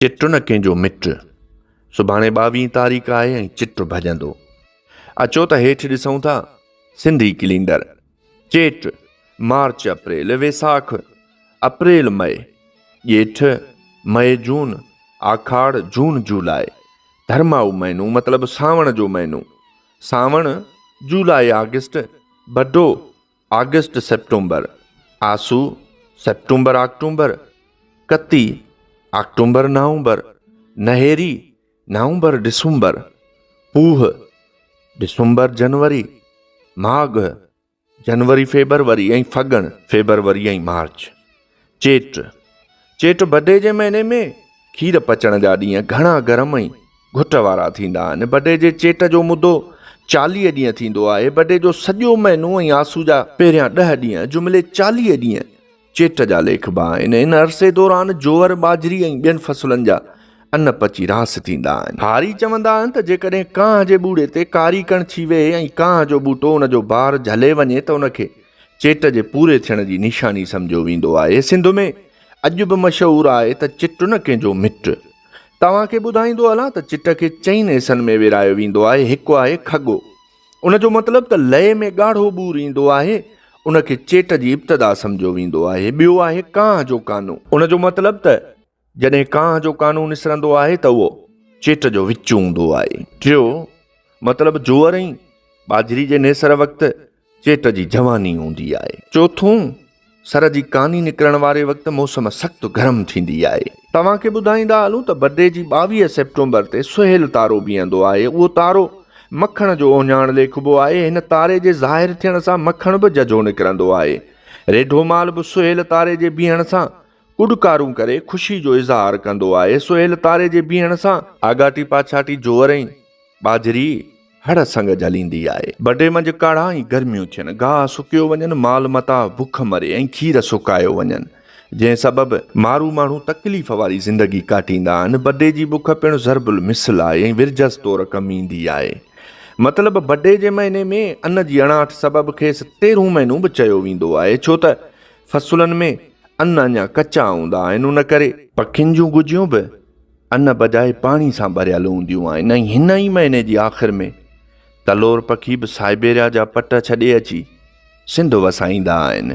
चिट न कंहिंजो मिट। सुभाणे 22 तारीख़ आहे ऐं चिट भॼंदो। अचो त हेठि ॾिसूं था सिंधी कैलेंडर। चेट, मार्च, अप्रैल, वैसाख, अप्रैल, मई, ॼेठ, मई, जून, आखाड़, जून, जुलाई। धर्माऊ महीनो मतिलबु सावण जो महीनो। सावण, जुलाई, अगस्त, बड्डो, अगस्त, सेप्टेम्बर, आसू, सेप्टेम्बर, अक्टूबर, कती, अक्टूबर, नवंबर, नहेरी, नवंबर, दिसंबर, पूह, दिसंबर, जनवरी, माघ, जनवरी, फेबरवरी ऐं फगण, फेबरवरी ऐं मार्च। चेट, चेट बडे जे महीने में खीर पचण जा ॾींहं घणा गरम ऐं घुट वारा थींदा आहिनि। बडे जे चेट जो मुदो 40 ॾींहं थींदो आहे। बडे जो सॼो महीनो ऐं आसू जा पहिरियां 10 ॾींहं जुमिले 40 ॾींहं चेट जा लेखबा आहिनि। इन अरसे दौरान जोअर, बाजरी ऐं ॿियनि फसलनि जा अन्न पची रास थींदा आहिनि। हारी चवंदा आहिनि त जेकॾहिं कांह जे ॿूड़े ते कारी कण थी वेहे ऐं कांह जो ॿूटो उन जो बार झले वञे त उनखे चेट जे पूरे थियण जी निशानी सम्झो वेंदो आहे। सिंध में अॼु बि मशहूरु आहे त चिट न कंहिंजो मिट। तव्हांखे ॿुधाईंदो हलां त चिट खे 4 हिसनि में विरायो वेंदो आहे। हिकु आहे खॻो, उनजो मतिलबु त लय में ॻाढ़ो ॿूर ईंदो आहे, उनखे चेट जी इब्तिदा सम्झो वेंदो आहे। ॿियो आहे कांह जो कानो, उनजो मतिलबु त जॾहिं कांह जो कानो निसरंदो आहे त उहो चेट जो विच हूंदो आहे। टियों मतिलबु जोअर ऐं बाजरी जे नेसर वक़्तु चेट जी जवानी हूंदी आहे। चौथों सर जी कानी निकिरण वारे वक़्तु मौसम सख़्तु गरम थींदी आहे। तव्हांखे ॿुधाईंदा हलूं त बडे जी 22 सेप्टेम्बर ते सुहेल तारो बीहंदो आहे। उहो तारो मखण जो ओञाण लेखबो आहे। हिन तारे जे ज़ाहिर थियण सां मखण बि जजो निकिरंदो आहे। रेढो माल बि सुहेल तारे जे बीहण सां कुॾकारूं करे ख़ुशी जो इज़हार कंदो आहे। सुहेल तारे जे बीहण सां आगाटी पाछाटी जोअर ऐं बाजरी हड़ संग जलींदी आहे। बडे मंझि काढ़ा ऐं गर्मियूं थियनि, गाह सुकियो वञनि, माल मता बुख मरे ऐं खीर सुकायो वञनि, जंहिं सबबु मारू माण्हू तकलीफ़ वारी ज़िंदगी काटींदा आहिनि। बडे जी बुख पिणु ज़रबुल मिसल आहे ऐं विरजस तौरु कमु ईंदी आहे। मतिलबु बडे जे महीने में अन्न जी अणाट सबबु खेसि 13हों महीनो बि चयो वेंदो आहे, छो त फसुलनि में अन्न अञा कचा हूंदा आहिनि। उन करे पखियुनि जूं गुजियूं बि अन्न बजाए पाणी सां भरियल हूंदियूं आहिनि। ऐं हिन ई महीने जी आख़िर में तलोर पखी बि साइबेरिया जा पट छॾे अची सिंध वसाईंदा आहिनि।